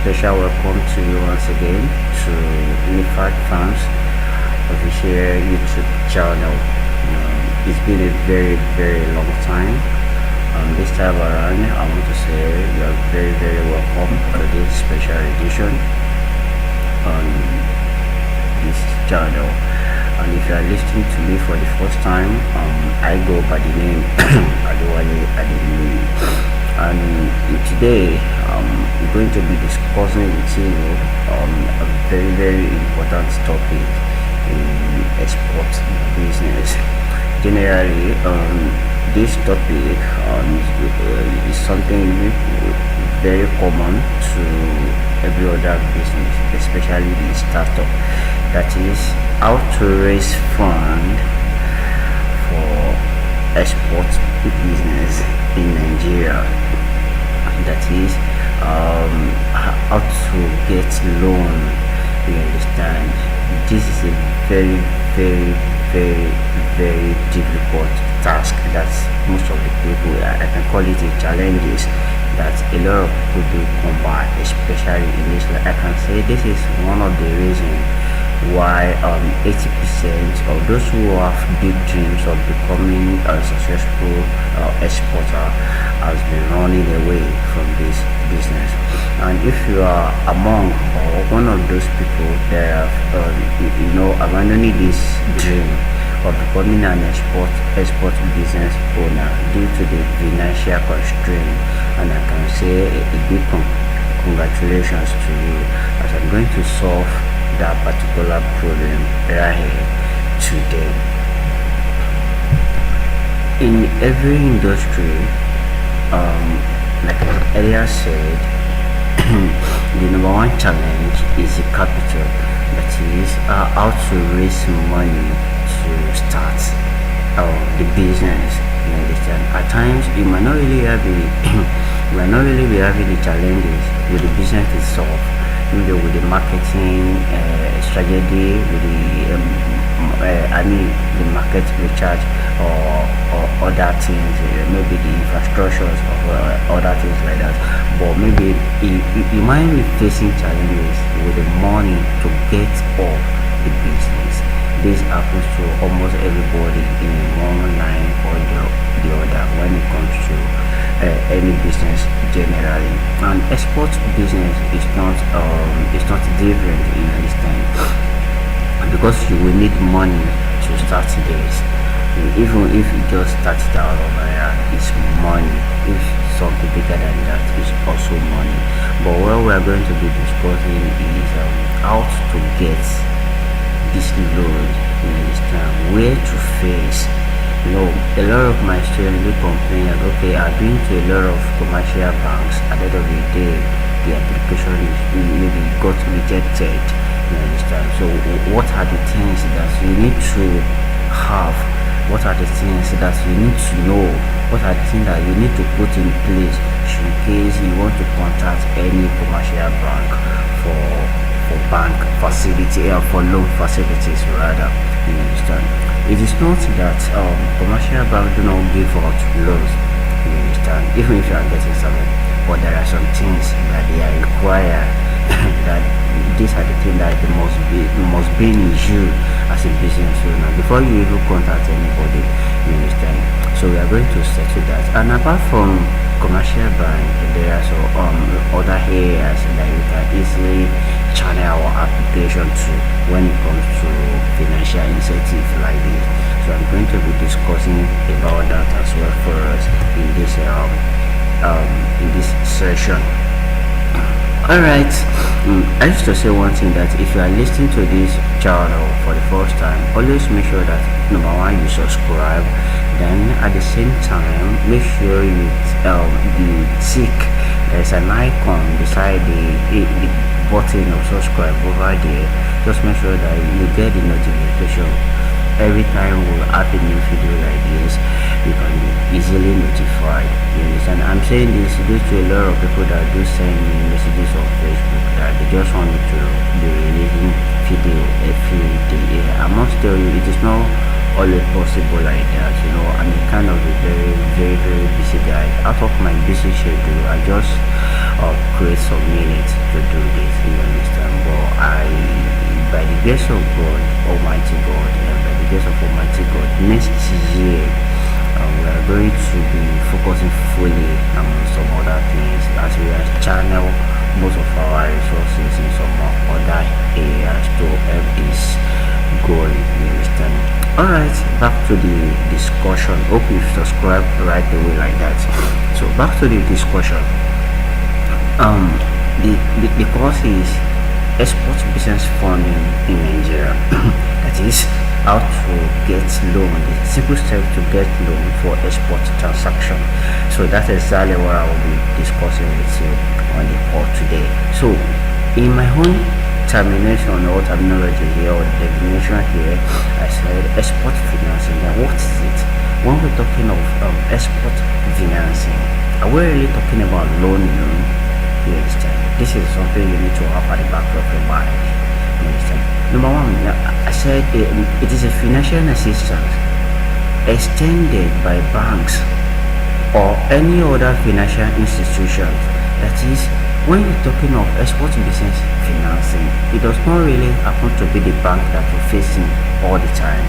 special welcome to you once again to Unified Farms official YouTube channel. It's been a very long time. This time around, I want to say you are very welcome to this special edition on this channel. And if you are listening to me for the first time, I go by the name Adewale Adeyemi. And today I'm going to be discussing with you a very important topic in export business. Generally, this topic is something very common to every other business, especially the startup. That is how to raise fund for export business in Nigeria. That is how to get loan. You understand? This is a very difficult task that most of the people, I can call it a challenges that a lot of people do come by, especially in this. I can say this is one of the reasons why 80% of those who have big dreams of becoming a successful exporter has been running away from this business. And if you are among or one of those people that have abandoning this dream of becoming an export business owner due to the financial constraint, and I can say a big congratulations to you, as I'm going to solve that particular problem right here today. In every industry, like I earlier said, the number one challenge is the capital. That is how to raise money to start the business. You understand? At times you might not really have be having the challenges with the business itself, maybe with the marketing strategy, with the market recharge or other things, maybe the infrastructures or other things like that. But maybe you might be facing challenges with the money to get off the business. This happens to almost everybody in one line or the other when it comes to any business generally. And export business is not different in this time, because you will need money to start this. Even if you just start it out over here, it's money. If something bigger than that, is also money. But what we are going to be discussing is how to get this loan. You understand? Where to face. A lot of my students will complain that, okay, I've been to a lot of commercial banks. At the end of the day, the application is maybe got rejected. You understand? So what are the things that you need to have? What are the things that you need to know? What are the things that you need to put in place in case you want to contact any commercial bank for bank facility or for loan facilities rather? You understand? It is not that commercial banks do not give out loans. You understand? Even if you are getting something, but there are some things that they are required that these are the things that must be in you as a business owner before you even contact anybody. You understand? So we are going to settle that. And apart from commercial bank, there are some other areas that you can easily channel our application to when it comes to financial incentive like this. So I'm going to be discussing about that as well for us in this session. Alright, I used to say one thing, that if you are listening to this channel for the first time, always make sure that number one, you subscribe. Then at the same time, make sure you tick. There's an icon beside the button of subscribe over there. Just make sure that you get the notification every time we have a new video like this. You can be easily notified. You understand? I'm saying this due to a lot of people that do send me messages on Facebook that they just want me to be releasing video every day. I must tell you, it is not always possible like that. I'm a kind of a very busy guy. Out of my busy schedule, I just create some minutes to do this, you understand? But by the grace of God, Almighty God, and by the grace of Almighty God, next year we are going to be focusing fully on some other things as we are channel most of our resources in some other areas to help this goal, you understand? Alright, back to the discussion. Hope you subscribe right away like that. So back to the discussion. The course is export business funding in Nigeria. That is how to get loan, the simple step to get loan for export transaction. So that's exactly what I will be discussing with you on the call today. So in my own termination or terminology here or definition here, I said export financing. Now what is it? When we're talking of export financing, are we really talking about loan? You understand? This is something you need to have at the back of your mind. You understand? Number one, I said it is a financial assistance extended by banks or any other financial institutions. That is, when you're talking of export business financing, it does not really happen to be the bank that you're facing all the time.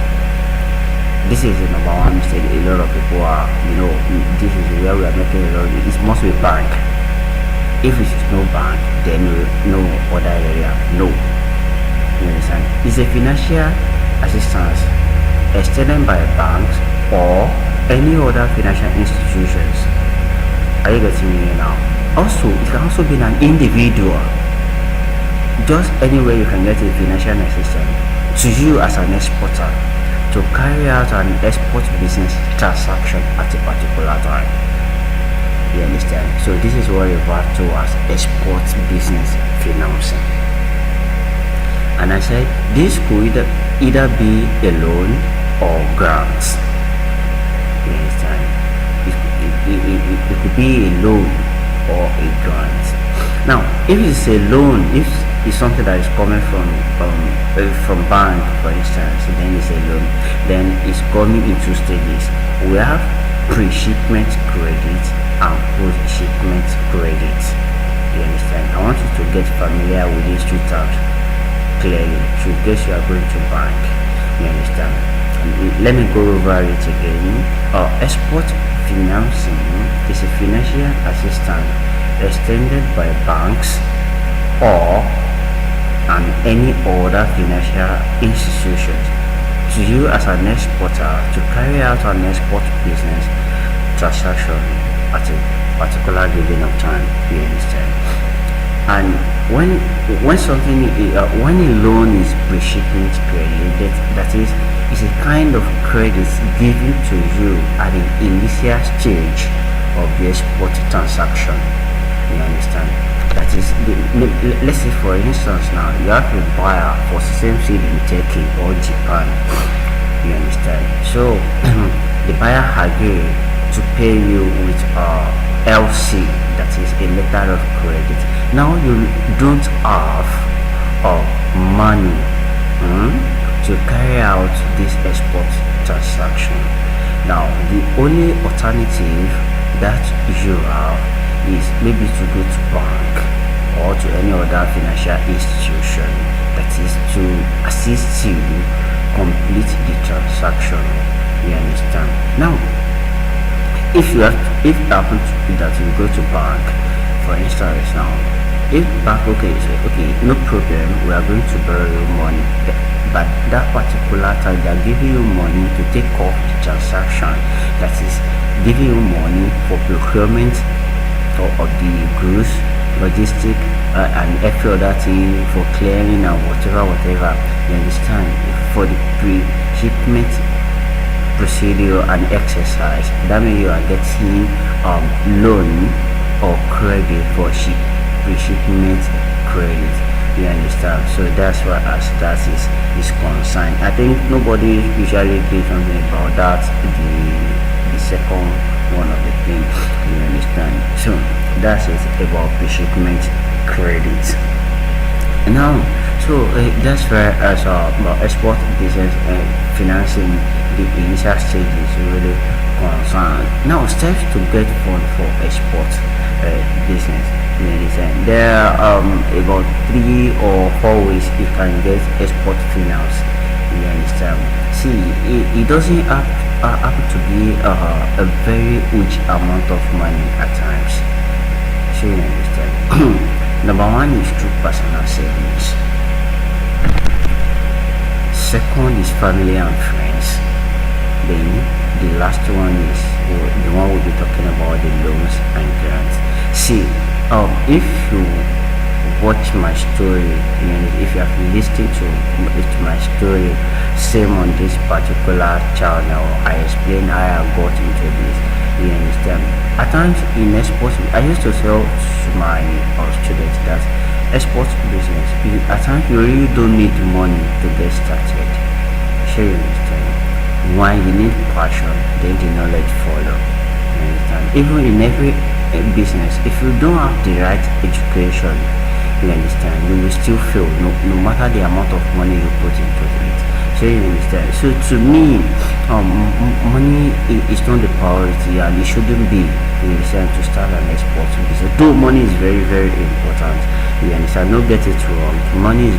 This is the number one mistake a lot of people are, this is where we are making a lot of it. It must be bank. If it is no bank, then no other area, no. You understand? It's a financial assistance extended by banks or any other financial institutions. Are you getting me now? Also, it can also be an individual. Just anywhere you can get a financial assistance to you as an exporter to carry out an export business transaction at a particular time. You understand? So this is what we refer to as export business financing. And I said this could either be a loan or grants. You understand? It could be a loan or a grant. Now, if it's a loan, if it's something that is coming from bank, for instance, then it's a loan. Then it's coming in two stages. We have pre-shipment credit and post-shipment credit. You understand? I want you to get familiar with these two terms clearly. So in case you are going to bank, you understand? Let me go over it again. Export financing is a financial assistance extended by banks or any other financial institutions to you as an exporter to carry out an export business transaction at a particular given of time. You understand? And when something when a loan is pre-shipment credit, that is a kind of credit given to you at the initial stage of the export transaction. You understand? That is, let's say for instance now you have a buyer for same seed in Turkey or Japan. You understand? So the buyer agreed to pay you with LC, that is a letter of credit. Now you don't have money to carry out this export transaction. Now the only alternative that you have is maybe to go to bank or to any other financial institution that is to assist you complete the transaction. You understand? Now if it happens to be that you go to bank, for instance now, if bank okay, no problem, we are going to borrow you money, but that particular time they are giving you money to take off the transaction, that is giving you money for procurement of the goods, logistic and every other thing, for clearing and whatever. You understand? For the pre-shipment procedure and exercise, that means you are getting loan or credit for pre-shipment credit. You understand? So that's why as that is concerned. I think nobody usually gives something about that, the second one of the thing. You understand? So that's it about pre-shipment credit. Now, so that's where as about export business financing, the initial stage is really concerned. Now, steps to get fund for export business. You understand? There are about 3 or 4 ways you can get export finance. You understand? See, it doesn't have to be a very huge amount of money at times. So you understand? Number one is through personal savings. Second is family and friends. Then the last one is the one we'll be talking about, the loans and grants. See, if you watch my story, if you have listened to my story, same on this particular channel, I explain how I got into this. You understand? At times in export, I used to tell to my students that export business, at times you really don't need money to get started. Sure, you understand? One, you need passion, then the knowledge follow. You understand? Even in every business, if you don't have the right education, you understand, you will still fail, no matter the amount of money you put into it. So you understand? So to me, money is not the priority, and it shouldn't be. You understand? To start an export business, though money is very, very important. You understand? Don't get it wrong. Money is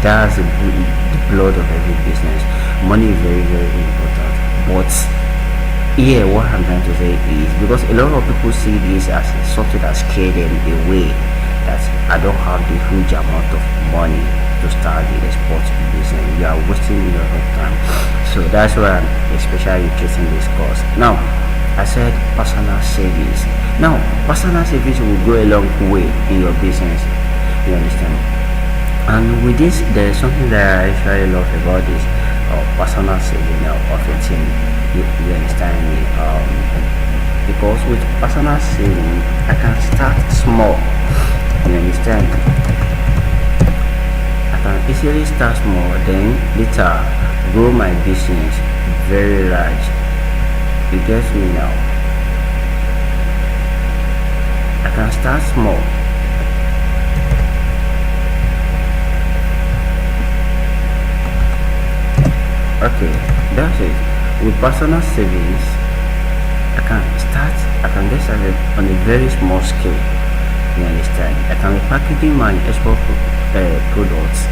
that's the blood of every business. Money is very, very important. But yeah, what I'm trying to say is, because a lot of people see this as something that scare them away, that I don't have the huge amount of money to start the export business. You are wasting your time. So that's why I'm especially interested in this course. Now, I said personal savings. Now, personal savings will go a long way in your business. You understand? And with this, there is something that I actually love about this personal saving of a team. You understand me? Because with personal saving, I can start small. You understand? I can easily start small, then later grow my business very large. You get me now? I can start small. Okay, that's it. With personal savings, I can get started on a very small scale. You understand? I can be packaging my export products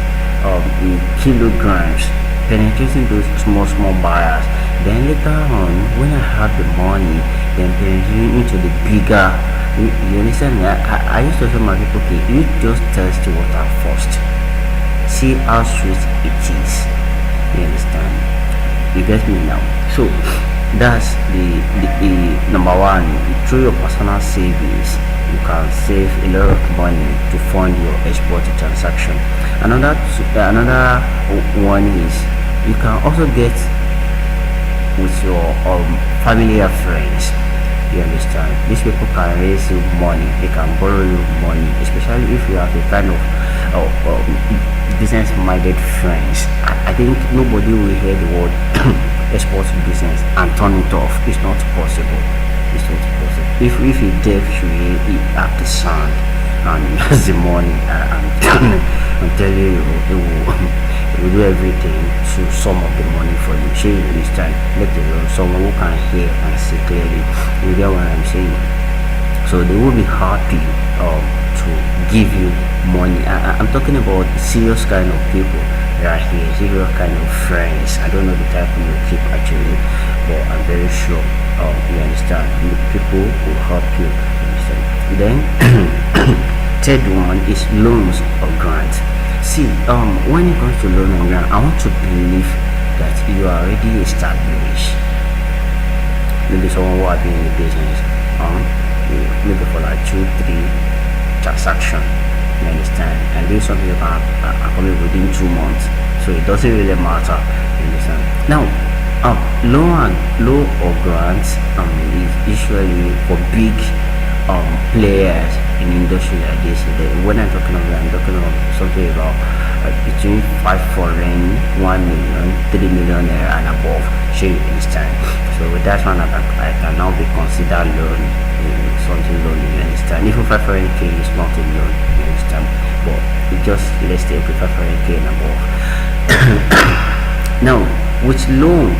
in kilograms, penetrating those small buyers. Then later on, when I have the money, then penetrating into the bigger. You understand me? I used to tell my people, okay, you just test the water first. See how sweet it is. You understand? You get me now? So that's the number one. Through your personal savings, you can save a lot of money to fund your export transaction. Another one is you can also get with your family and friends. You understand? These people can raise you money, they can borrow you money, especially if you have a kind of business-minded friends. I think nobody will hear the word export business and turn it off. It's not possible. It's not possible. If he deaf, he have the sound and he has the money. I'm telling you, he will do everything to sum up the money for you. So you understand? Let alone someone who can hear and see clearly. You get what I'm saying? So they will be happy to give you money. I'm talking about serious kind of people right here, serious kind of friends. I don't know the type you keep actually, but I'm very sure you understand. People will help you. Understand? Then third one is loans or grants. See, when it comes to loan and grant, I want to believe that you are already established. Maybe someone who has been in the business, maybe for like 2-3 transactions. You understand? And this is something you can accomplish within 2 months. So it doesn't really matter. You understand? Now, loan or grants is usually for big players in industry like this. When I'm talking about something about between 5 foreign, 1 million, 3 million and above. So you understand? So with that one, I can now be considered loan, something loan. You understand? Even 5 foreign K is not a loan. You understand? But just let's take 5 foreign K and above. Now, with loan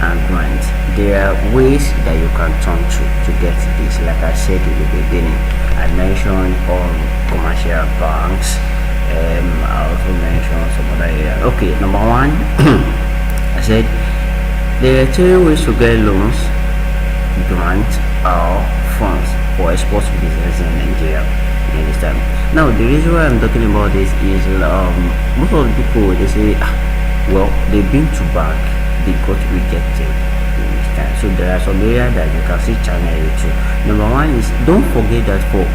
and grant, there are ways that you can turn to get this. Like I said in the beginning, I I mentioned commercial banks. I also mentioned some other areas. Okay, number one, I said there are three ways to get loans, grants, or funds for export business in Nigeria. You understand? Now, the reason why I'm talking about this is most of the people they say, well, they've been to bank, they got rejected. You understand? So there are some areas that you can see channel to. Number one is don't forget that for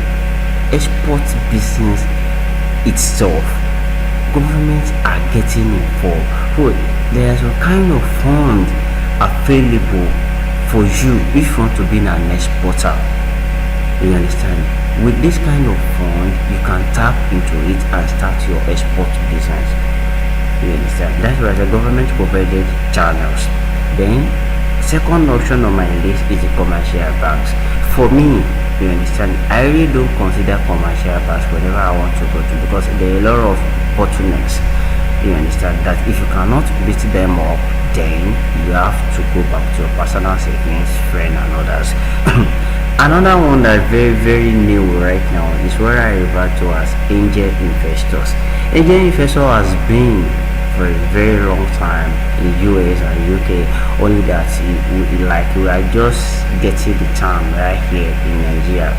export business itself, governments are getting involved. So there's a kind of fund available for you if you want to be an exporter. You understand? With this kind of fund, you can tap into it and start your export business. You understand? That's why the government provided channels. Then, second option on my list is the commercial banks. For me, you understand, I really don't consider commercial banks whenever I want to go to, because there are a lot of bottlenecks. You understand that if you cannot beat them up, then you have to go back to your personal savings, friend, and others. Another one that's very, very new right now is what I refer to as angel investors. Angel investor has been for a very long time in US and UK, only that we are just getting the term right here in Nigeria,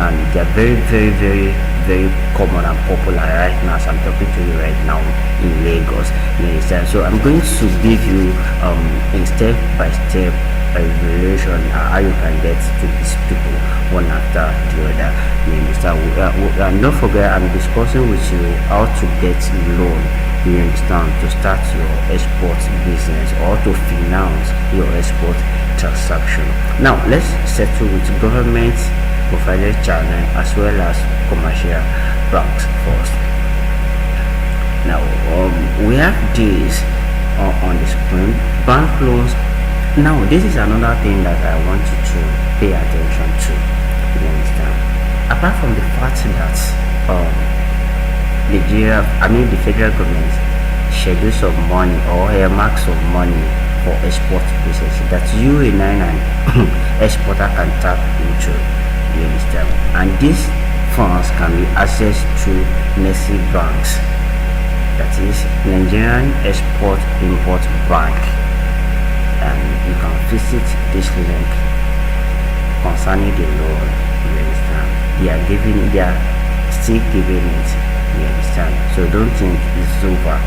and they're very, very, very, very common and popular right now as I'm talking to you right now in Lagos. You understand? So I'm going to give you a step by step evaluation how you can get to these people one after the other. You understand? And don't forget, I'm discussing with you how to get loan, you understand, to start your export business or to finance your export transaction. Now let's settle with government provided channel as well as commercial banks first. Now we have this on the screen, bank loans. Now this is another thing that I want you to pay attention to. You understand? Apart from the fact that the federal government schedule some money or earmarks of money for export business that you and an exporter can tap into. You understand? And these funds can be accessed through NESI banks, that is Nigerian Export Import Bank. And you can visit this link concerning the loan. You understand? They are still giving it. You understand? So don't think it's over.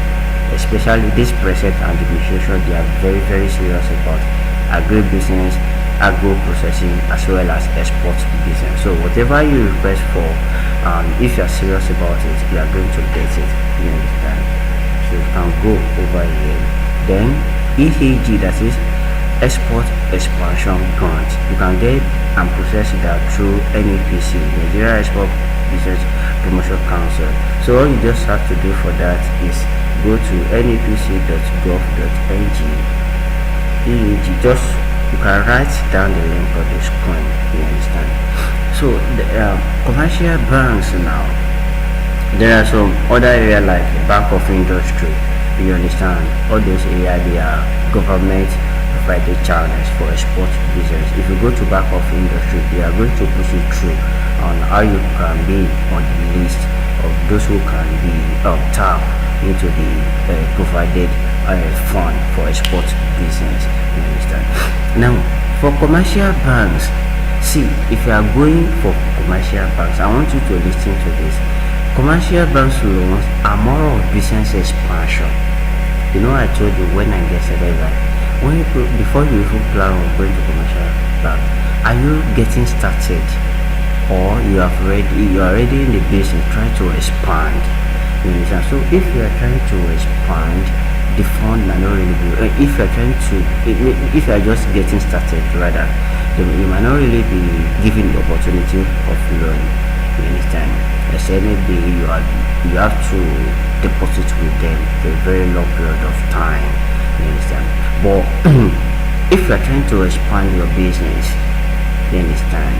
Especially this present administration, they are very, very serious about agribusiness, agro processing, as well as export business. So whatever you request for, if you are serious about it, you are going to get it. You understand? So you can go over here. Then EAG, that is Export Expansion Grant, you can get and process that through NEPC, Nigeria Export Business Promotion Council. So all you just have to do for that is go to nepc.gov.ng. EAG, just you can write down the link on the screen. You understand? So the commercial banks now, there are some other areas like Bank of Industry. You understand? All those areas, they are government provided channels for export business. If you go to Bank of Industry, they are going to push you through on how you can be on the list of those who can be tapped into the provided fund for export business. You understand? Now, for commercial banks, see, if you are going for commercial banks, I want you to listen to this. Commercial banks loans are more of business expansion. You know, I told you when I get started that before you even plan on going to commercial bank, are you getting started, or you are already in the business trying to expand? You understand? So if you are trying to expand, the fund might not really be. If you are just getting started, rather, you might not really be given the opportunity of loan. You understand? I said maybe you have to deposit with them for a very long period of time. You understand? But if you are trying to expand your business, you understand,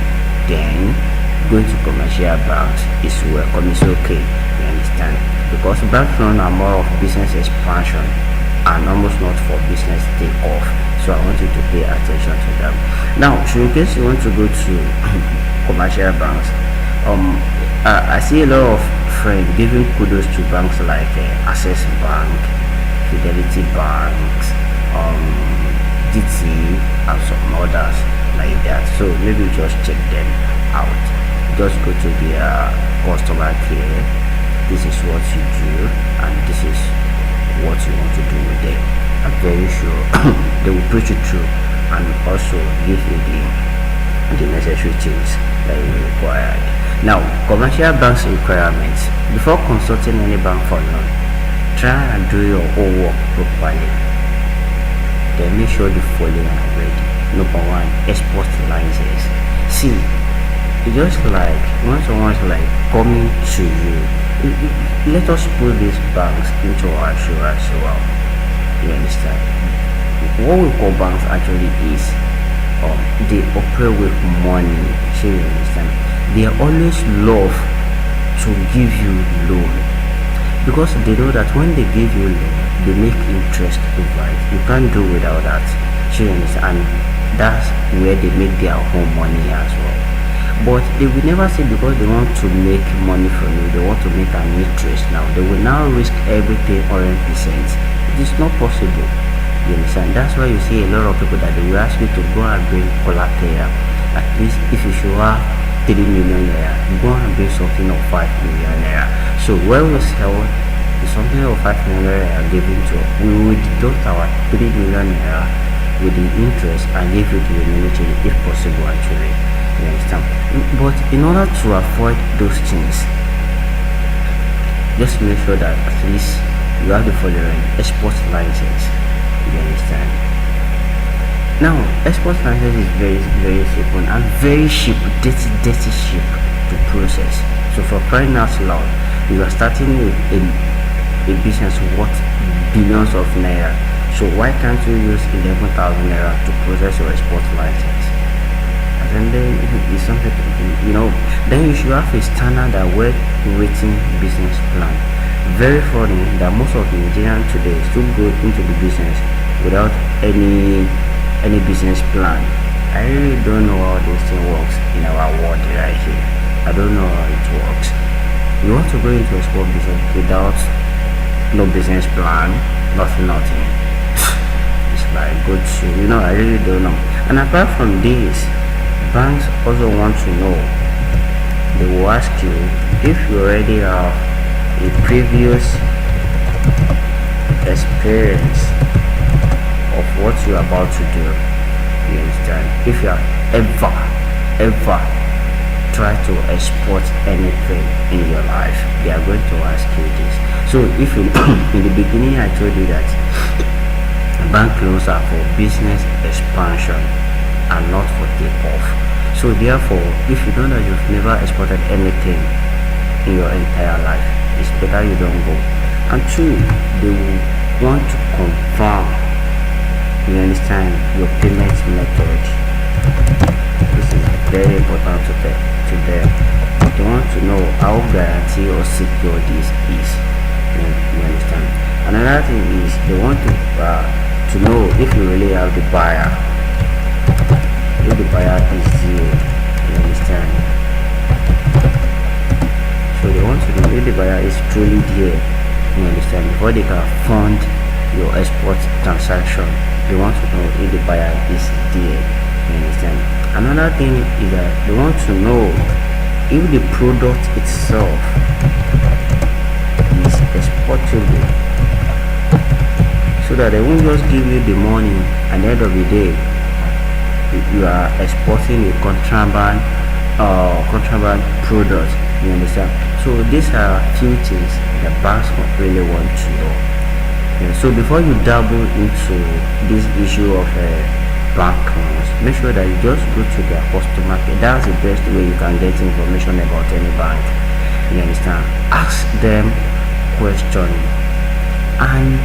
then going to commercial banks is welcome. It's okay. You understand? Because bank loans are more of business expansion and almost not for business takeoff. So I want you to pay attention to them. Now, so in case you want to go to commercial banks, um I see a lot of friends giving kudos to banks like Access Bank, Fidelity Banks, um DT, and some others like that. So maybe just check them out. Just go to their customer care. This is what you do, and this is what you want to do with them. I'm very sure they will push you through and also give you the necessary things that you require. Now, commercial banks requirements. Before consulting any bank for loan, try and do your own work properly. Then make sure the following are ready. Number one, export license. See, it's just like when someone's like coming to you, let us put these banks into our shoe as well. You understand? What we call banks actually is they operate with money. So you understand? They always love to give you loan because they know that when they give you loan, they make interest over it. You can't do without that. So you understand? And that's where they make their own money as well. But they will never say because they want to make money from you, they want to make an interest now. They will now risk everything 100%. It is not possible. You understand? That's why you see a lot of people that they will ask you to go and bring collateral. At least if you should have 3 million naira, go and bring something of 5 million naira. So when we sell something of 5 million naira given to, we will deduct our 3 million naira with the interest and give you the remaining if possible actually. You understand? But in order to avoid those things, just make sure that at least you have the following: export license. You understand? Now, export license is very simple and very cheap, dirty cheap to process. So for crying out loud, you are starting with a business worth billions of naira. So why can't you use 11,000 naira to process your export license? And then it's something, then you should have a standard and well-written business plan. Very funny that most of the Nigerians today still go into the business without any business plan. I really don't know how this thing works in our world right here. I don't know how it works. You want to go into a small business without no business plan, nothing. It's like good to, I really don't know. And apart from this, banks also want to know, they will ask you if you already have a previous experience of what you're about to do. You understand? If you have ever tried to export anything in your life, they are going to ask you this. So if in the beginning I told you that bank loans are for business expansion and not for takeoff. So therefore, if you know that you've never exported anything in your entire life, it's better you don't go. And two, they will want to confirm, you understand, your payment method. This is very important to them. They want to know how guarantee or secure this is. You understand? Another thing is they want to know if you really have the buyer. If the buyer is zero, you understand? So they want to know if the buyer is truly there, you understand? Before they can fund your export transaction, they want to know if the buyer is there, you understand? Another thing is that they want to know if the product itself is exportable, so that they won't just give you the money at the end of the day you are exporting a contraband product. You understand? So these are few things that banks really want to know. So before you dabble into this issue of bank loans, make sure that you just go to their customer care. That's the best way you can get information about any bank. You understand? Ask them questions, and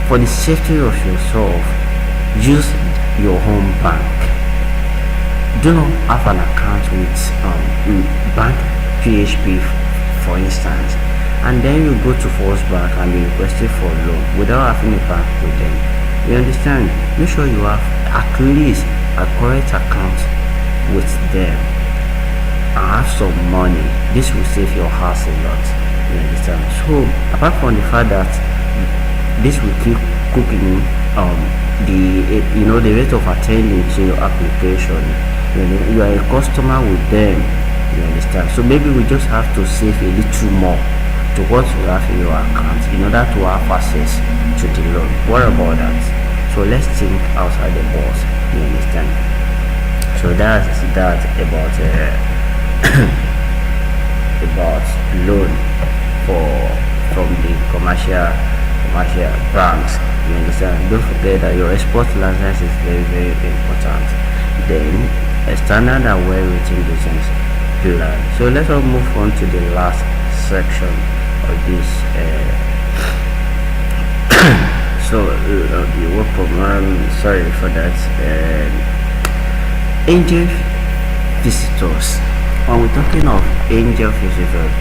for the safety of yourself, use your home bank. Do not have an account with bank PHP, for instance, and then you go to First Bank and be requested for loan without having a bank with them. You understand? Make sure you have at least a correct account with them. and have some money, this will save your house a lot. You understand? So apart from the fact that this will keep cooking the rate of attending to your application. You are a customer with them. You understand? So maybe we just have to save a little more to what you have in your account in order to have access to the loan. What about that? So let's think outside the box. You understand? So that's that about about loan from the commercial banks. You understand? Don't forget that your export license is very very important. Then a standard and well-written business plan. So let us move on to the last section of this. The work program. Sorry for that. Angel visitors. When we're talking of angel visitors,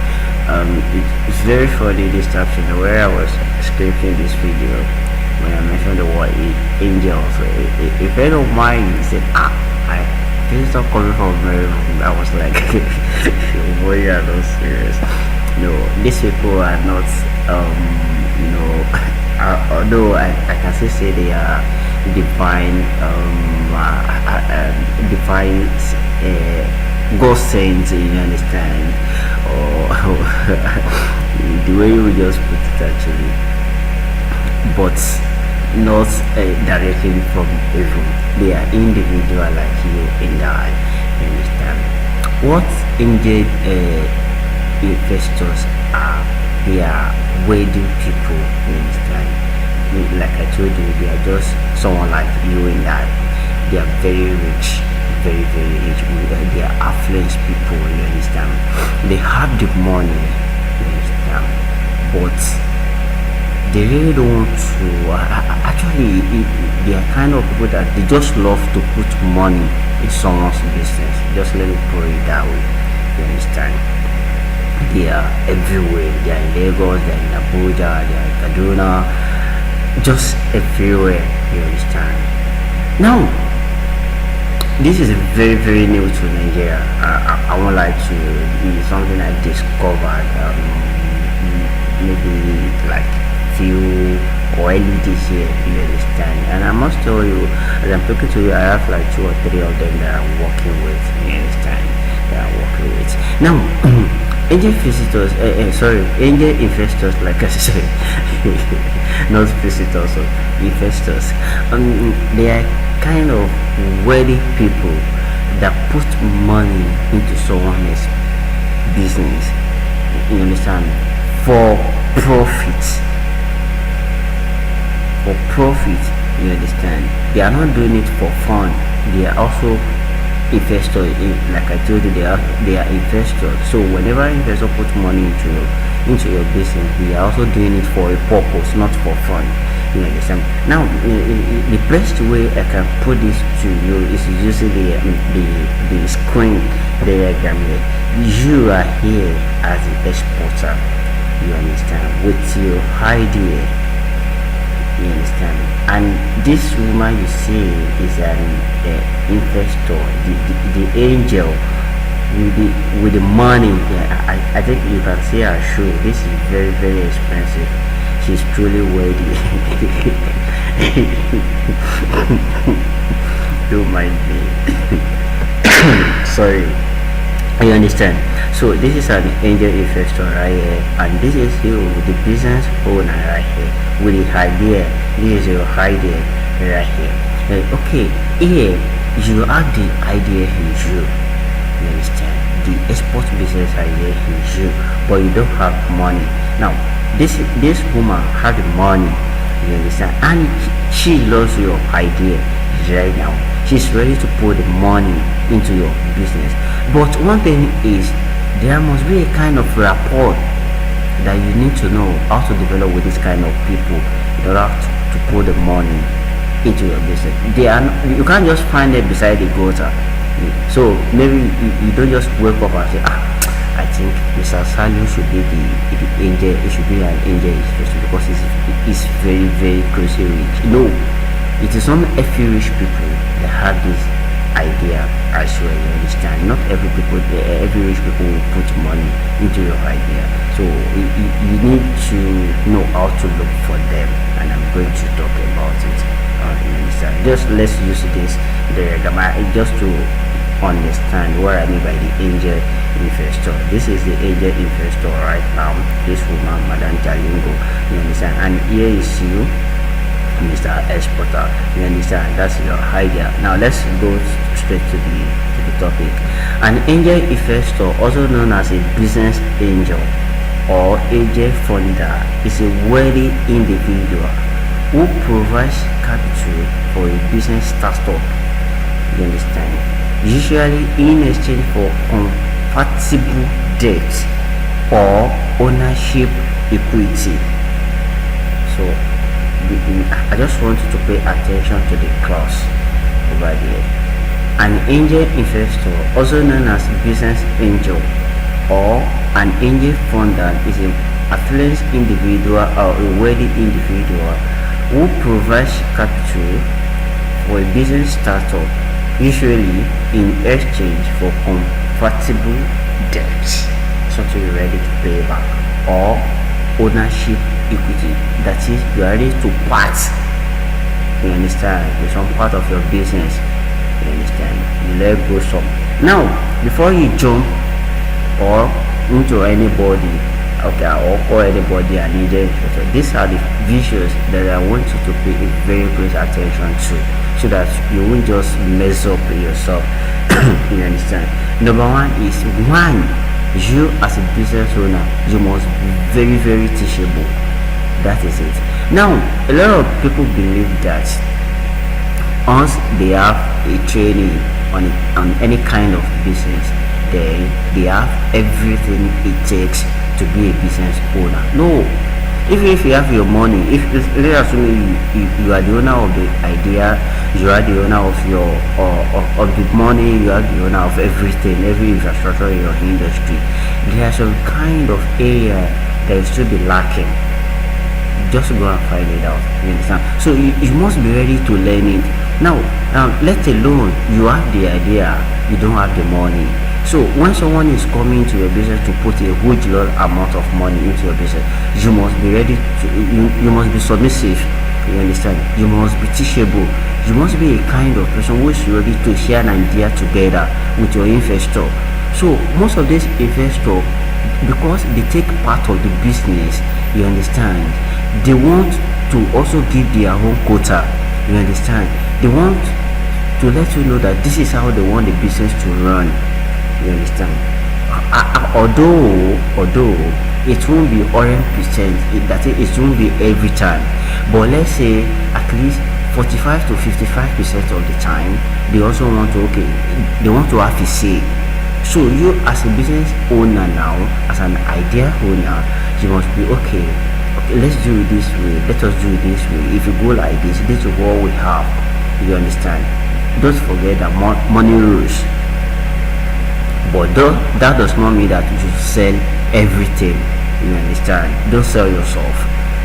it's very funny this afternoon where I was scripting this video when I mentioned the word angels. A friend of mine said, I visitor coming from Maryland. I was like, boy, you are not serious. No, these people are not, although I can still say they are divine, divine God saints, you understand, or the way you just put it actually, but not directly from evil. They are individual like you and I. You understand? What angel investors are? They are wealthy people. You understand? Like I told you, they are just someone like you and I. They are very rich, very very rich. They are affluent people. You understand? They have the money. You understand? But they really don't want to actually they are kind of people that they just love to put money in someone's business. Just let me put it that way. You understand? They are everywhere. They are in Lagos, they are in Abuja, they are in Kaduna, just everywhere. You understand? Now this is very very new to Nigeria. I won't lie to you. It's something I discovered maybe like few or early this year. You understand? And I must tell you, as I'm talking to you, I have like 2 or 3 of them that I'm working with. You understand? That I'm working with now. Angel visitors, angel investors, like I said, not visitors, or investors. They are kind of wealthy people that put money into someone else's business. You understand? For profit. For profit. You understand? They are not doing it for fun. They are also investors. Like I told you, they are investors. So whenever an investor puts money into your business, they are also doing it for a purpose, not for fun. You understand? Now the best way I can put this to you is using the screen diagram here. You are here as an exporter. You understand? With your idea. You understand? And this woman you see is an investor, the angel with the money. I think you can see her shoe. This is very very expensive. She's truly wealthy. Don't mind me. Sorry. You understand? So this is an angel investor right here, and this is you, the business owner right here, with the idea. This is your idea right here. Okay, here you have the idea in you. You understand? The export business idea in you, but you don't have money. Now this woman has the money. You understand? And she loves your idea right now. She's ready to put the money into your business. But one thing is, there must be a kind of rapport that you need to know how to develop with this kind of people in order to put the money into your business. You can't just find them beside the gutter. So maybe you don't just wake up and say, I think Mr. Salu should be the angel. It should be an angel because it's very very crazy rich. No, it is some FE rich people that have this idea as well. You understand? Not every rich people will put money into your idea. So you need to know how to look for them, and I'm going to talk about it. You understand? Just let's use this just to understand what I mean by the angel investor. This is the angel investor right now. This woman, Madam Jalingo. You understand? And here is you, Mr. Exporter. You understand? That's your idea. Now let's go straight to the topic. An angel investor, also known as a business angel or angel funder, is a wealthy individual who provides capital for a business startup. You understand? Usually in exchange for convertible debt or ownership equity. So I just want you to pay attention to the clause over there. An angel investor, also known as business angel or an angel funder, is an affluent individual or a wealthy individual who provides capital for a business startup, usually in exchange for convertible debts, something you're ready to pay back, or ownership equity, that is, you are ready to part. You understand? With some part of your business. You understand? You let go some. Now, before you jump or into anybody, okay, or call anybody an angel investor, these are the visuals that I want you to pay a very close attention to, so that you won't just mess up yourself. You understand? Number one is, you as a business owner, you must be very, very teachable. That is it. Now, a lot of people believe that once they have a training on any kind of business, then they have everything it takes to be a business owner. No. Even if you have your money, if let's assume you are the owner of the idea, you are the owner of your of the money, you are the owner of everything, every infrastructure in your industry, there are some kind of area that will still be lacking. Just go and find it out. You understand? So you must be ready to learn it. Now, let alone you have the idea, you don't have the money. So when someone is coming to your business to put a huge amount of money into your business, you must be ready to, you must be submissive. You understand? You must be teachable. You must be a kind of person who is ready to share an idea together with your investor. So most of these investors, because they take part of the business, you understand, they want to also give their own quota. You understand? They want to let you know that this is how they want the business to run. You understand? Although it won't be 100%, that is, it won't be every time, but let's say at least 45 to 55% of the time, they also want to they want to have a say. So you as a business owner now, as an idea owner, you must be okay, let's do it this way, let us do it this way. If you go like this is what we have. You understand? Don't forget that money rules. But that does not mean that you should sell everything. You understand? Don't sell yourself.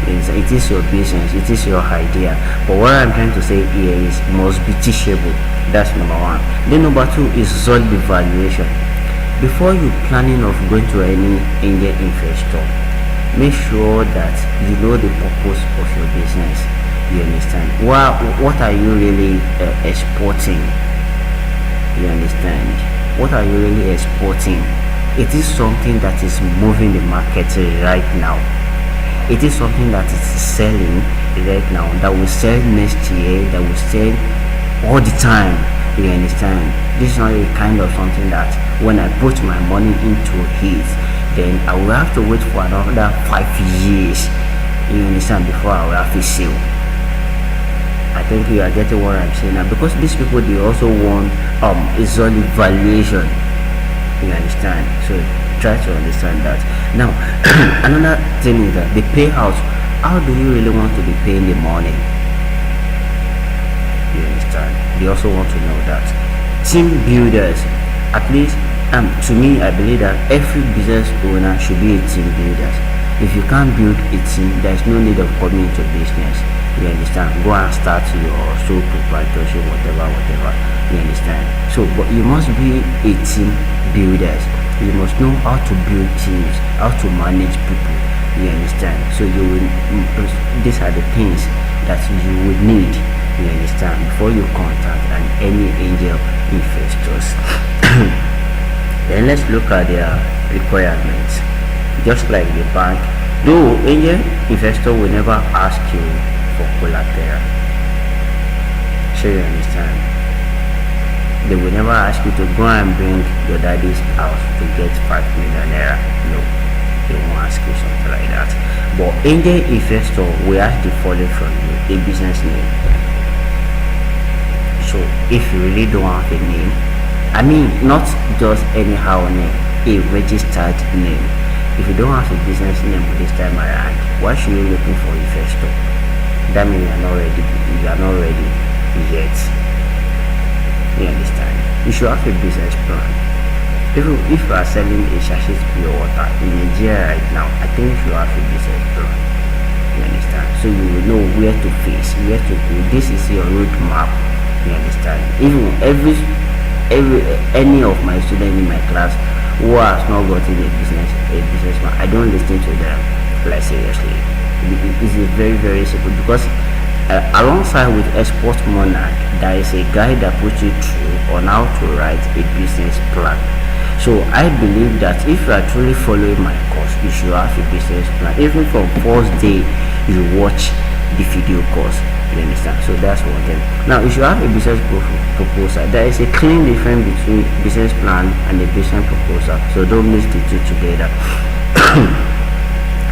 It is your business, it is your idea. But what I'm trying to say here is, it must be teachable. That's number one. Then number two is solid evaluation. Before you planning of going to any angel investor, make sure that you know the purpose of your business. You understand? What are you really exporting? You understand? What are you really exporting? It is something that is moving the market right now. It is something that is selling right now, that will sell next year, that will sell all the time. You understand? This is not a kind of something that when I put my money into it, then I will have to wait for another 5 years. You understand? Before I will have a sale. I think you are getting what I'm saying now, because these people, they also want a solid valuation. You understand? So try to understand that. Now another thing is that the payout. How do you really want to be paying the money? You understand? They also want to know that. Team builders, at least to me, I believe that every business owner should be a team builder. If you can't build a team, there's no need of coming into business. You understand? Go and start your sole proprietorship, whatever. You understand? So, but you must be a team builders. You must know how to build teams, how to manage people. You understand? So you will. These are the things that you would need. You understand? Before you contact any angel investors. Then let's look at their requirements. Just like the bank, though angel investor will never ask you for collateral. So you understand? They will never ask you to go and bring your daddy's house to get 5 million naira. No, they won't ask you something like that. But angel investor will ask the following from you: a business name. So if you really don't have a name, I mean not just anyhow name, a registered name. If you don't have a business name this time around, why should you looking for investor? That means you are not ready yet. You understand? You should have a business plan. If you are selling a sachet pure water in Nigeria right now, I think you should have a business plan. You understand? So you will know where to face, where to go. This is your roadmap. You understand? Even any of my students in my class who has not gotten a business plan, I don't listen to them. Like seriously, it is very very simple because alongside with Export Monarch, there is a guide that puts you through on how to write a business plan. So I believe that if you are truly following my course, you should have a business plan. Even from first day you watch the video course. You understand? So that's one thing. Now you should have a business proposal. There is a clean difference between business plan and a business proposal. So don't mix the two together.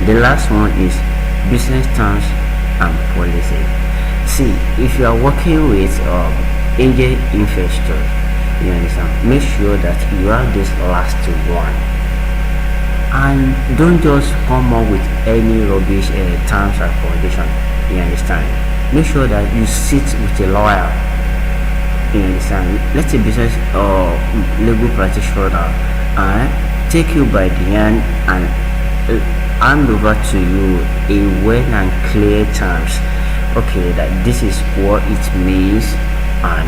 The last one is business terms and policy. See, if you are working with angel investors, you understand, make sure that you have this last one, and don't just come up with any rubbish terms and conditions. You understand? Make sure that you sit with a lawyer. You understand? Let a business legal practitioner take you by the hand and hand over to you a well and clear terms. Okay, that this is what it means and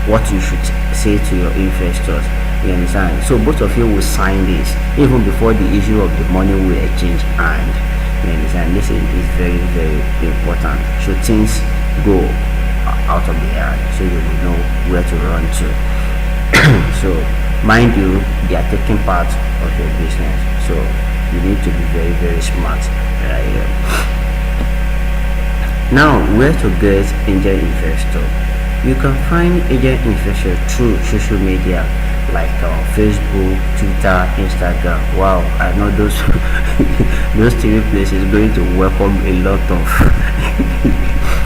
what you should say to your investors. You understand? So both of you will sign this even before the issue of the money will exchange hand. You understand? This is very very important. So things go out of the hand, so you will know where to run to. So mind you, they are taking part of your business, so you need to be very very smart right here. Now, where to get angel investor? You can find angel investor through social media like Facebook, Twitter, Instagram. Wow, I know those those three places going to welcome a lot of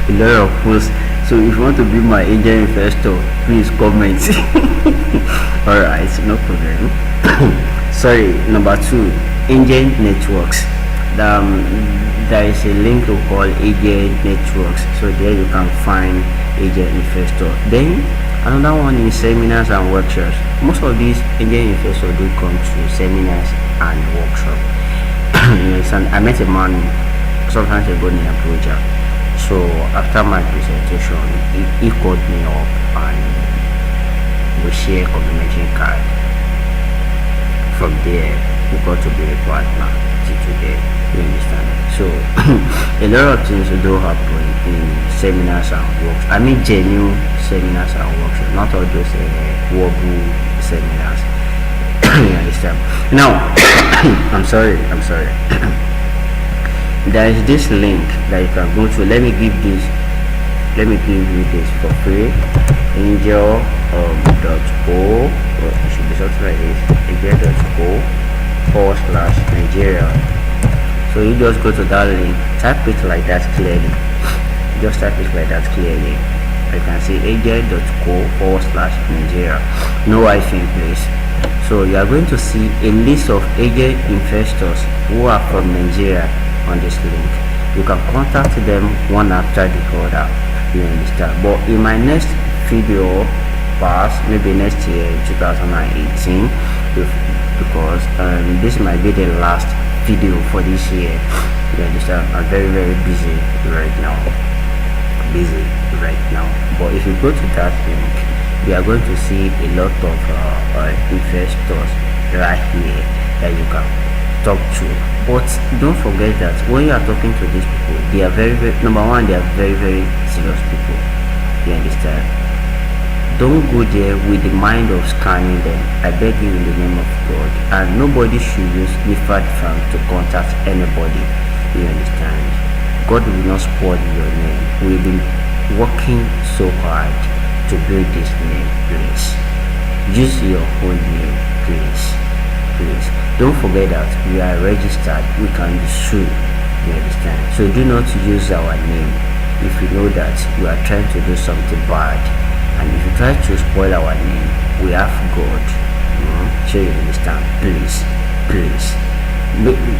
a lot of posts. So if you want to be my angel investor, please comment. Alright, no problem. Sorry, number 2, angel networks. There is a link we call angel networks, so there you can find angel investor. Then another one is seminars and workshops. Most of these angel investors do come to seminars and workshops. Yes, and I met a man sometimes ago in Abuja. So after my presentation, he called me up and we share complimentary card. From there, we got to be a partner till today. You understand? So a lot of things do happen in seminars and workshops. I mean genuine seminars and workshops, not all those wobble seminars. You understand? Now I'm sorry. There is this link that you can go to. Let me give you this for free. Angel.co, it should be something like this, angel.co/Nigeria. So you just go to that link, type it like that clearly. Just type it like that clearly. You can see angel.co/Nigeria. No hyphen please. So you are going to see a list of angel investors who are from Nigeria on this link. You can contact them one after the other. You understand? But in my next video, maybe next year, 2018, because this might be the last video for this year. You understand? I'm very very busy right now. Busy right now. But if you go to that link, we are going to see a lot of investors right here that you can talk to. But don't forget that when you are talking to these people, they are very, very, number one, they are very very serious people. You understand? Don't go there with the mind of scanning them. I beg you in the name of God. And nobody should use Lifat Farm to contact anybody. You understand? God will not spoil your name. We've been working so hard to build this name, please. Use your own name, please. Please. Don't forget that we are registered. We can be sued. You understand? So do not use our name if you know that you are trying to do something bad. And if you try to spoil our name, we have God. So you understand? Please, please.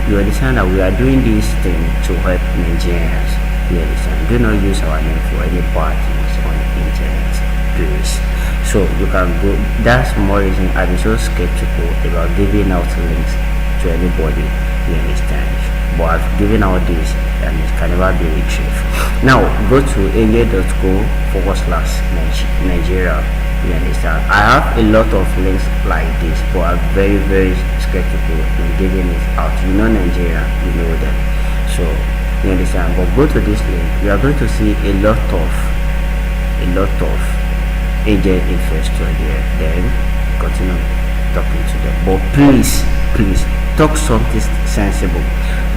You understand that we are doing this thing to help Nigerians. You understand? Do not use our name for any bad things on the internet, please. So you can go. That's more reason I've been so skeptical about giving out links to anybody. You understand? But I've given out this and it can never be retrieved. Now go to enge.co/Nigeria. You understand? I have a lot of links like this, but I'm very very skeptical in giving it out. You know Nigeria, you know them. So you understand? But go to this link, you are going to see a lot of agent investor there. Then continue talking to them. But please, please talk something sensible.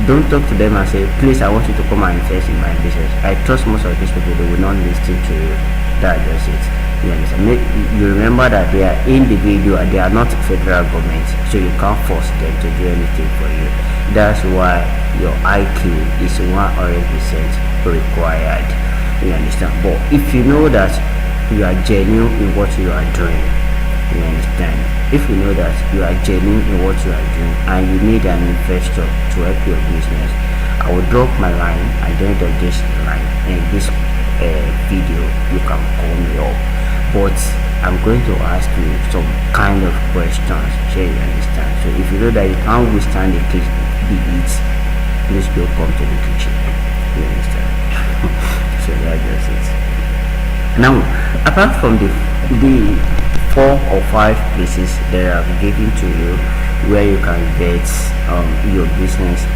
Don't talk to them and say, please, I want you to come and invest in my business. I trust most of these people, they will not listen to you. That's just it. You understand? You remember that they are individual, they are not federal government, so you can't force them to do anything for you. That's why your IQ is 100% required. You understand? But if you know that you are genuine in what you are doing, you understand? If you know that you are genuine in what you are doing and you need an investor to help your business, I will drop my line at the end of this line in this video. You can call me up, but I'm going to ask you some kind of questions so you understand. So if you know that you can't withstand the heat, please don't come to the kitchen. You understand? So that's just it. Now, apart from the 4 or 5 places that I've given to you where you can get your business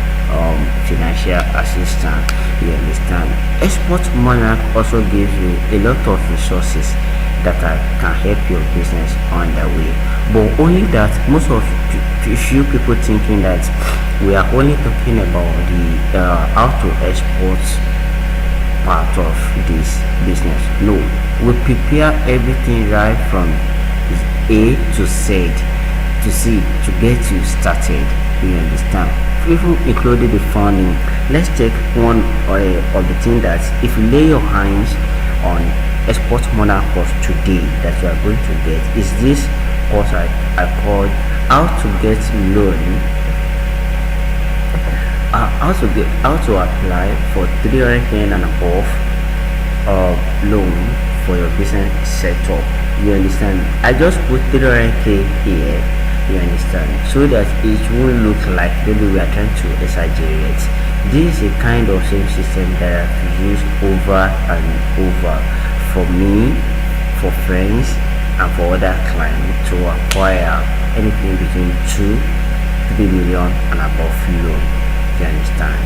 financial assistance, you understand, Export Monarch also gives you a lot of resources that can help your business on the way. But only that, most of few people thinking that we are only talking about the how to export part of this business. No, we prepare everything right from A to Z to get you started. You understand? Even including the funding. Let's take one of the things that if you lay your hands on Export Monarch course today that you are going to get is this course I called how to get loan, how to apply for 300K and above loan for your business setup. You understand? I just put 300K here, you understand, so that it won't look like maybe we are trying to exaggerate. This is a kind of same system that I've used over and over for me, for friends, and for other clients to acquire anything between 2-3 million and above loan. You understand?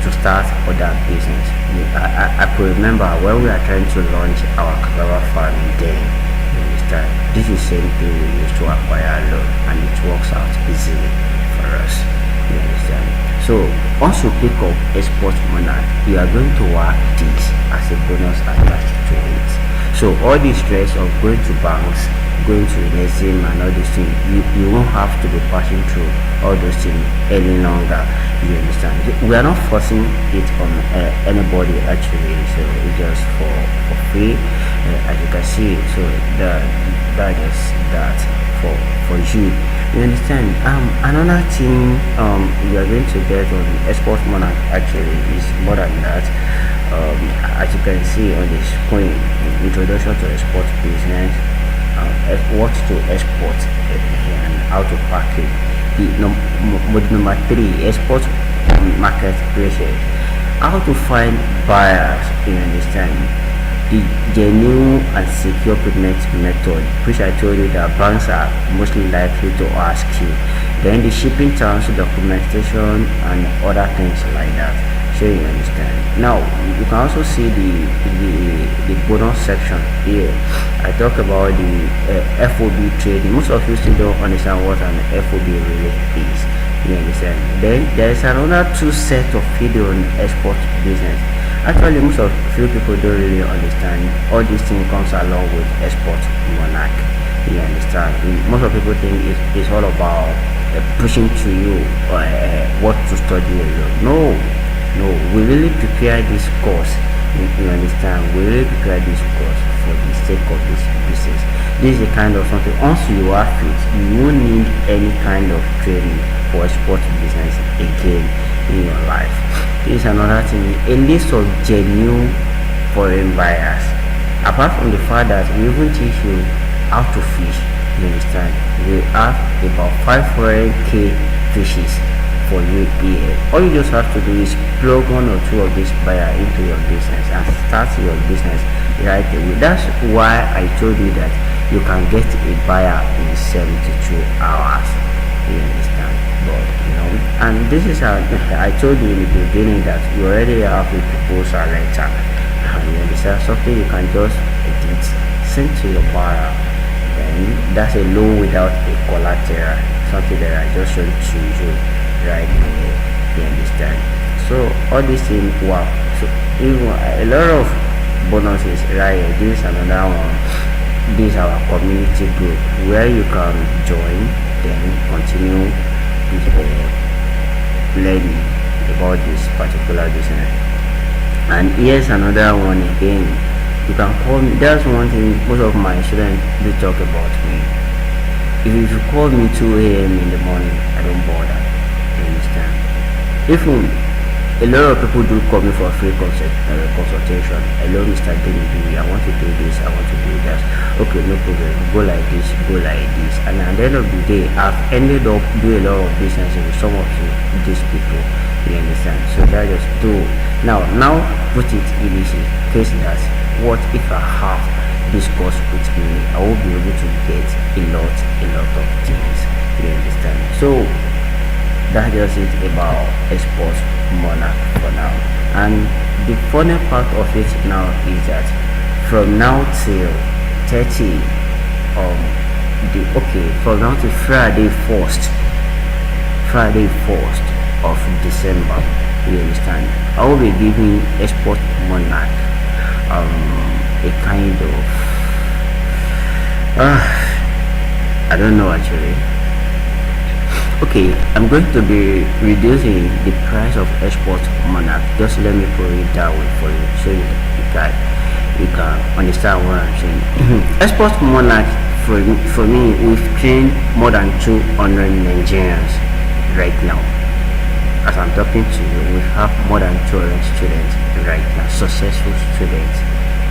To start other business. I could remember when we are trying to launch our cassava farming then. You understand? This is the same thing we use to acquire loan, and it works out easily for us. You understand? So once you pick up Export Monarch, you are going to work this as a bonus attached to it. So all the stress of going to banks, going to Nezim and all these things, you won't have to be passing through all those things any longer. You understand? We are not forcing it on anybody actually, so it's just for free, as you can see. So that is that for you. You understand? Another thing you are going to get on Export Monarch actually is more than that. As you can see on the screen, introduction to export business, what to export and how to package. Number 3, Export marketplaces. How to find buyers, you understand? The new and secure payment method, which I told you that banks are mostly likely to ask you. Then the shipping terms, documentation, and other things like that. So you understand. Now you can also see the bonus section here. I talk about the FOB trading. Most of you still don't understand what an FOB really is. You understand? Then there is another two set of video on export business. Actually, most of few people don't really understand. All these things comes along with export monarch. You understand? Most of people think it's all about pushing to you what to study alone. No, we really prepare this course. You understand? We really prepare this course for the sake of this business. This is a kind of something. Once you are fit, you won't need any kind of training for export business again in your life. This is another thing, a list of genuine foreign buyers. Apart from the fact that we even teach you how to fish, you understand, we have about 500k fishes for you here. All you just have to do is plug one or two of these buyers into your business and start your business right away. That's why I told you that you can get a buyer in 72 hours. You understand? But and this is how I told you in the beginning that you already have a proposal letter, and you understand, something you can just edit, send to your buyer. Then that's a loan without a collateral, something that I just showed to you right here. You understand? So all these things work. So even a lot of bonuses right here. This is another one. This is our community group where you can join, then continue learning about this particular business. And here's another one again. You can call me. That's one thing most of my students do talk about me. If you call me 2 a.m. in the morning, I don't bother. You understand? Even a lot of people do call me for a free consultation. Hello, Mr. David, I want to do this, I want to do that. Okay, no problem. Go like this, go like this. And at the end of the day, I've ended up doing a lot of business with some of these people. You understand? So that just do. Now put it in this case that what if I have this course with me, I will be able to get a lot of things. You understand? So that's just it about export monarch for now. And the funny part of it now is that from now till 30 from now to Friday 1st of December, you understand, I will be giving export monarch a kind of I don't know actually. Okay, I'm going to be reducing the price of export monarch. Just let me put it that way for you, so you can understand what I'm saying. Export monarch for me, we've trained more than 200 Nigerians right now. As I'm talking to you, we have more than 200 students right now, successful students.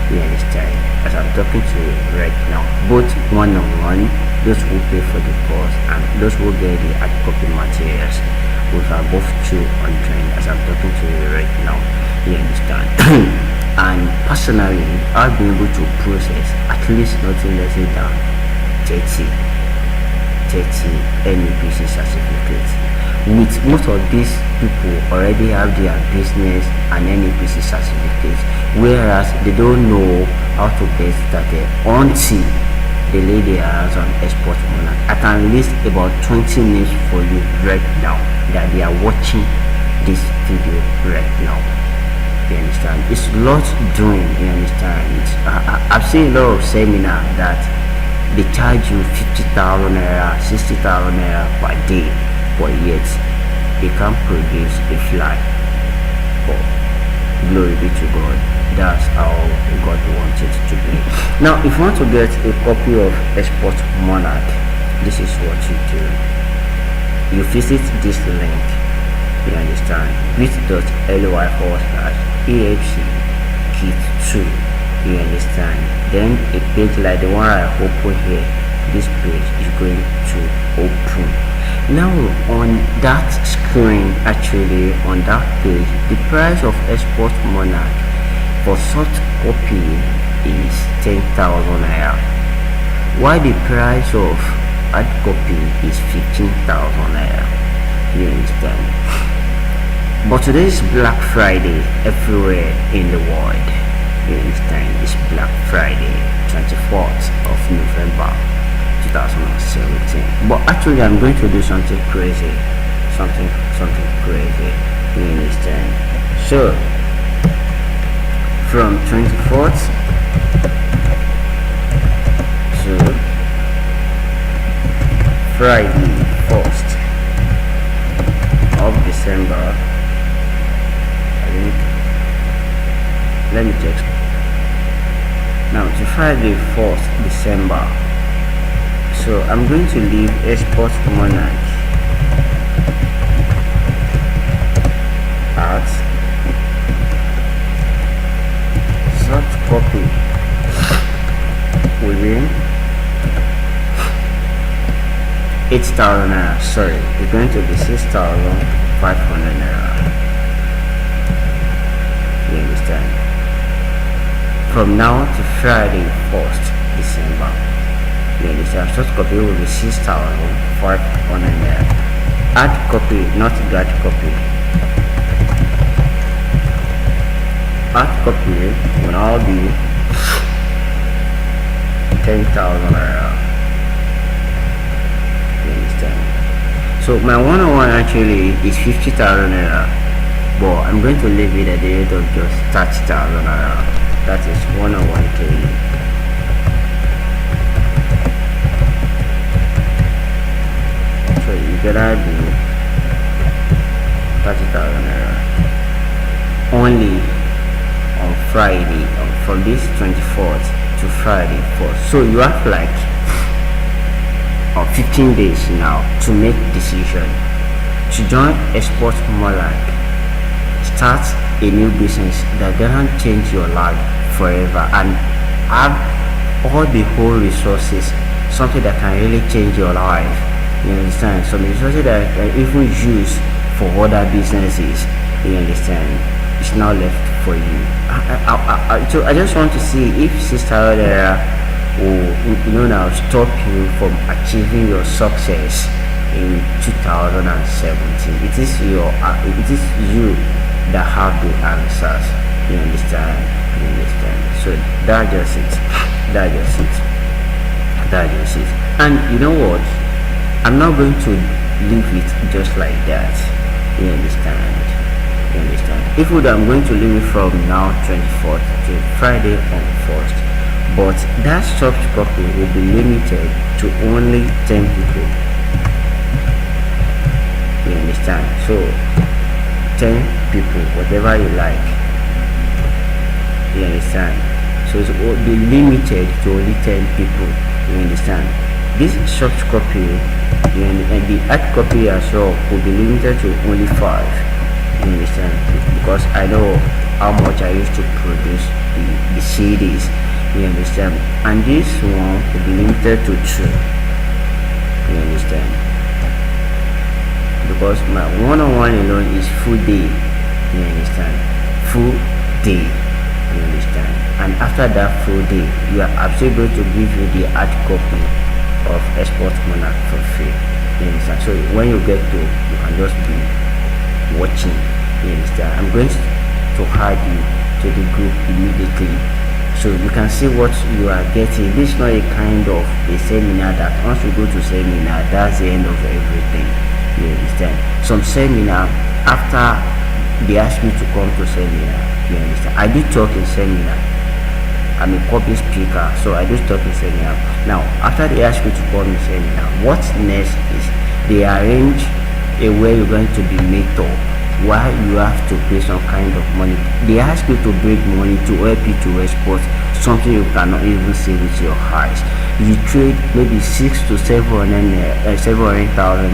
You understand? As I'm talking to you right now, both one-on-one, those who pay for the course and those who get the hard copy materials, we are both 200 as I'm talking to you right now. You understand? And personally, I've been able to process at least nothing less than 30 NEPC certificates. With most of these people already have their business and NEPC certificates, whereas they don't know how to get started until they lay their hands on export monarch. I can list about 20 names for you right now that they are watching this video right now. You understand? It's lots doing. You understand? I've seen a lot of seminars that they charge you 50,000 naira, 60,000 naira per day, but yet they can't produce a fly. But glory be to God. That's how God wants it to be. Now, if you want to get a copy of export monarch, this is what you do. You visit this link. You understand? bit.ly/EFC kit 2. You understand? Then a page like the one I open here, this page is going to open. Now on that screen, actually on that page, the price of export monarch for soft copy is 10,000 naira, while the price of hard copy is 15,000 naira. You understand? But today is Black Friday everywhere in the world. You understand? It's Black Friday, 24th of November 2017. But actually I'm going to do something crazy. Something crazy. You understand? So from 24th to Friday 1st of December, let me check. Now to Friday 4th December, so I'm going to leave export monarch at soft copy within 8,000 naira. Sorry, it's going to be 6,500 naira. You understand? From now to Friday 1st December, you understand? Soft copy will be 6,500 naira. Hard copy, not guard copy. Hard copy will now be 10,000 naira. You understand? So my one-on-one actually is 50,000 naira, but I'm going to leave it at the rate of just 30,000 naira. That is 101k. So you gotta do 30,000 naira only on Friday, from this 24th to Friday 4th. So you have like 15 days now to make decision to join export monarch. Start a new business that doesn't change your life forever and have all the whole resources, something that can really change your life. You understand? Some resources that can even use for other businesses. You understand? It's now left for you. So I just want to see if Sister Odera will now stop you from achieving your success in 2017. It is you that have the answers. You understand? You understand? So that's just it. And you know what? I'm not going to leave it just like that. You understand? If I'm going to leave it from now 24th to Friday on 1st, but that soft copy will be limited to only 10 people. You understand? So 10 people, whatever you like. You understand? So it will be limited to only 10 people. You understand? This soft copy and the hard copy as well will be limited to only 5. You understand? Because I know how much I used to produce the CDs. You understand? And this one will be limited to 2. You understand? Because my one-on-one alone is full day. You understand? Full day. You understand? And after that full day, we are absolutely going to give you the hard copy of export monarch for free. You understand? So when you get to, you can just be watching. You understand? I'm going to add you to the group immediately, so you can see what you are getting. This is not a kind of a seminar that once you go to seminar, that's the end of everything. You understand? Some seminar, after they ask me to come to seminar, you understand? I do talk in seminar. I'm a public speaker, so I do talk in seminar. Now, after they ask me to come in seminar, what next is they arrange a way you're going to be made up, why you have to pay some kind of money. They ask you to bring money to help you to export something you cannot even see with your eyes. You trade maybe 6 to 700,000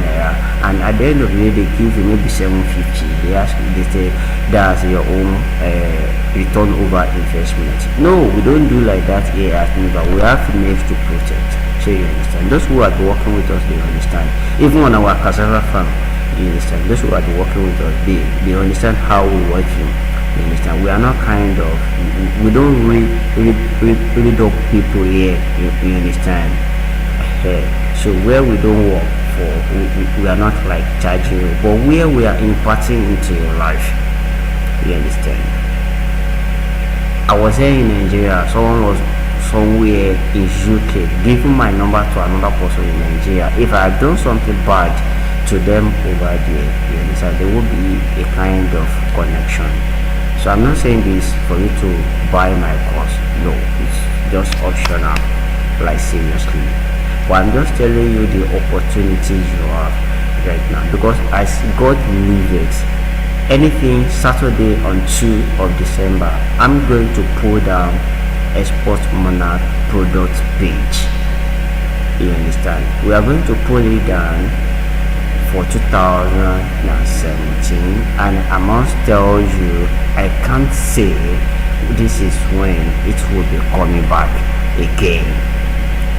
naira, and at the end of the day they give you maybe 750. They ask you, they say that's your own return over investment. No, we don't do like that here at NIBA. We have names to protect. So you understand. Those who are working with us, they understand. Even on our cassava farm, you understand. Those who are working with us, they understand how we working. You understand. We are not kind of, we don't read up people here. You understand. So where we don't work for, we are not like charging you, but where we are imparting into your life. You understand. I was here in Nigeria. Someone was somewhere in UK giving my number to another person in Nigeria. If I had done something bad to them over there, you understand, there will be a kind of connection. So I'm not saying this for you to buy my course. No, it's just optional, like seriously. But I'm just telling you the opportunities you have right now, because as God leave it, anything Saturday on 2 of December, I'm going to pull down Export Monarch product page. You understand? We are going to pull it down for 2017, and I must tell you, I can't say this is when it will be coming back again.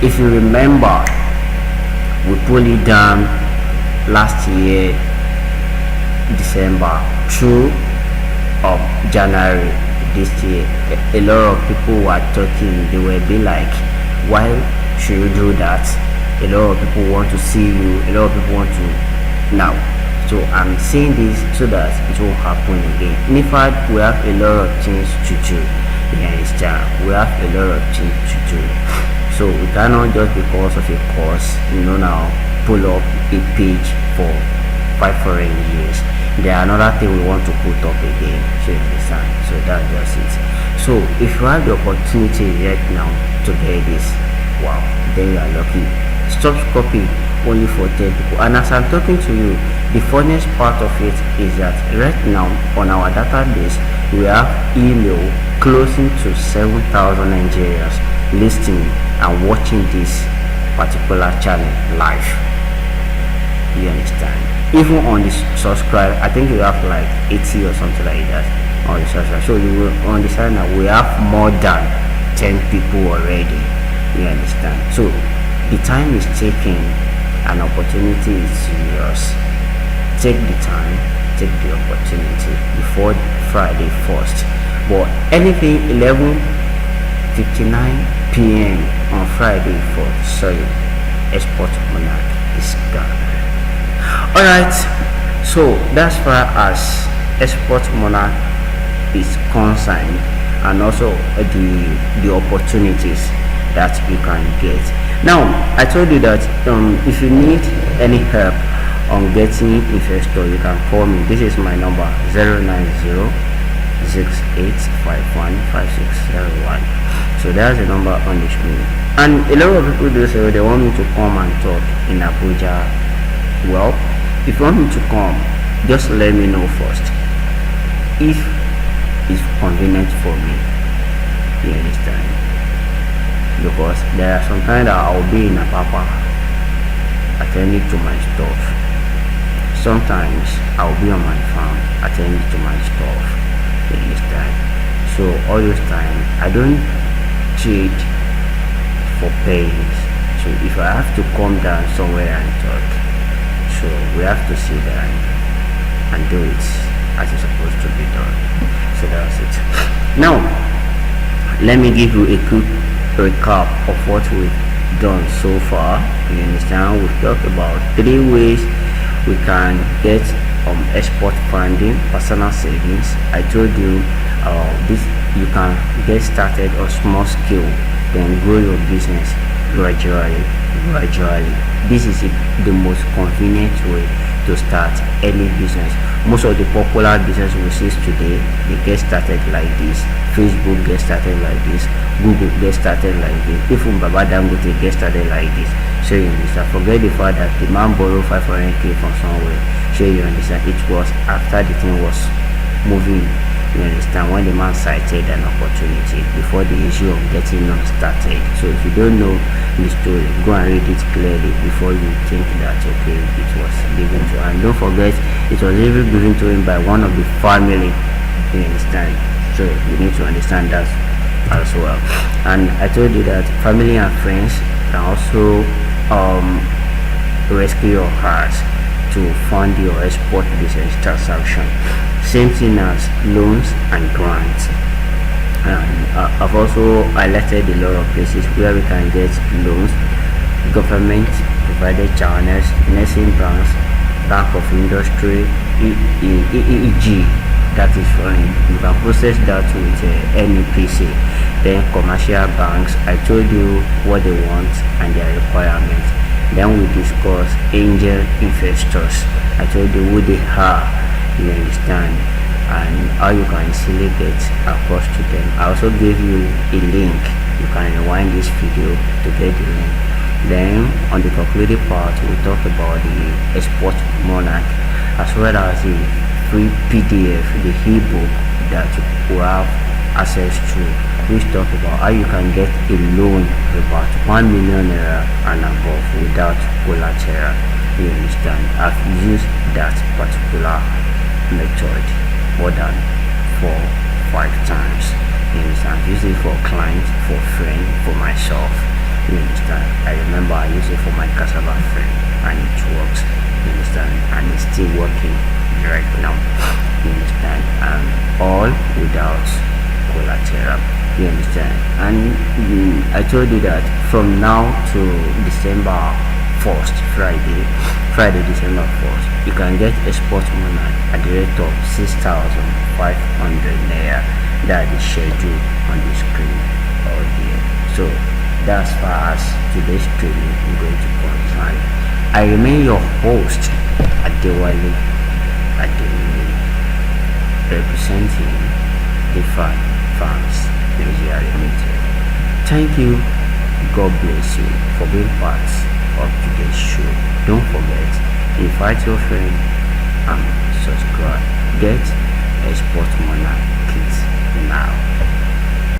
If you remember, we pulled it down last year December through of January this year. A lot of people were talking, they will be like, why should you do that? A lot of people want to see you, a lot of people want to now. So I'm saying this so that it won't happen again. In fact, we have a lot of things to do. You understand? We have a lot of things to do. So we cannot just because of a course, now pull up a page for 5 foreign years. There are another thing we want to put up again. So you understand? So that's just it. So if you have the opportunity right now to get this, wow, then you are lucky. Stop copy only for 10 people. And as I'm talking to you, the funniest part of it is that right now on our database we have email closing to 7,000 Nigerians listening and watching this particular channel live. You understand? Even on the subscribe, I think you have like 80 or something like that on the subscribe. So you will understand that we have more than 10 people already. You understand? So the time is taking, an opportunity is yours. Take the time, take the opportunity before Friday 1st. But anything 11:59 p.m. on Friday 4th, sorry, Export Monarch is gone. Alright, so that's far as Export Monarch is concerned, and also the opportunities that you can get. Now I told you that if you need any help on getting investor, you can call me. This is my number 09068515601. So that's the number on the screen. And a lot of people do say they want me to come and talk in Abuja. Well, if you want me to come, just let me know first if it's convenient for me. You understand? Because there are sometimes that I'll be in Apapa attending to my stuff. Sometimes I'll be on my farm attending to my stuff. You understand? So all those time I don't trade for pains. So if I have to come down somewhere and talk, so we have to sit down and do it as it's supposed to be done. So that's it. Now let me give you a quick recap of what we've done so far. You understand? We've talked about 3 ways we can get export funding, personal savings. I told you this, you can get started on small scale, then grow your business gradually. This is the most convenient way to start any business. Most of the popular business we see today, they get started like this. Facebook get started like this, Google get started like this, even Baba Dangote get started like this. So you understand? Forget the fact that the man borrowed 500k from somewhere. So you understand? It was after the thing was moving. You understand? When the man cited an opportunity before the issue of getting on started. So if you don't know the story, go and read it clearly before you think that okay, it was given to. And don't forget, it was even given to him by one of the family. You understand? So you need to understand that as well. And I told you that family and friends, can also um, rescue your cars to fund your export business transaction. Same thing as loans and grants. And I've also highlighted a lot of places where we can get loans, government provided channels, nursing banks, bank of industry, EEG, that is foreign. You can process that with NEPC. Then commercial banks, I told you what they want and their requirements. Then we discuss angel investors. I told you who they are, you understand, and how you can easily get across to them. I also gave you a link. You can rewind this video to get the link. Then on the concluded part, we talk about the export monarch as well as the free PDF, the ebook that you have access to, which talk about how you can get a loan about 1 million naira and above without collateral. You understand? I've used that particular method more than 4-5 times. You understand? I've used it for clients, for friends, for myself. You understand? I remember I used it for my cassava friend and it works. You understand? And it's still working right now. You understand? And all without collateral. You understand? And I told you that from now to December 1st, Friday December 1st, you can get export money at the rate of 6,500 naira. That is scheduled on the screen or here. So that's far as today's training is going to concern. I remain your host, Adewale Adewale, representing Ifan Farms Nigeria Limited. Thank you. God bless you for being part of today's show. Don't forget, invite your friend and subscribe. Get export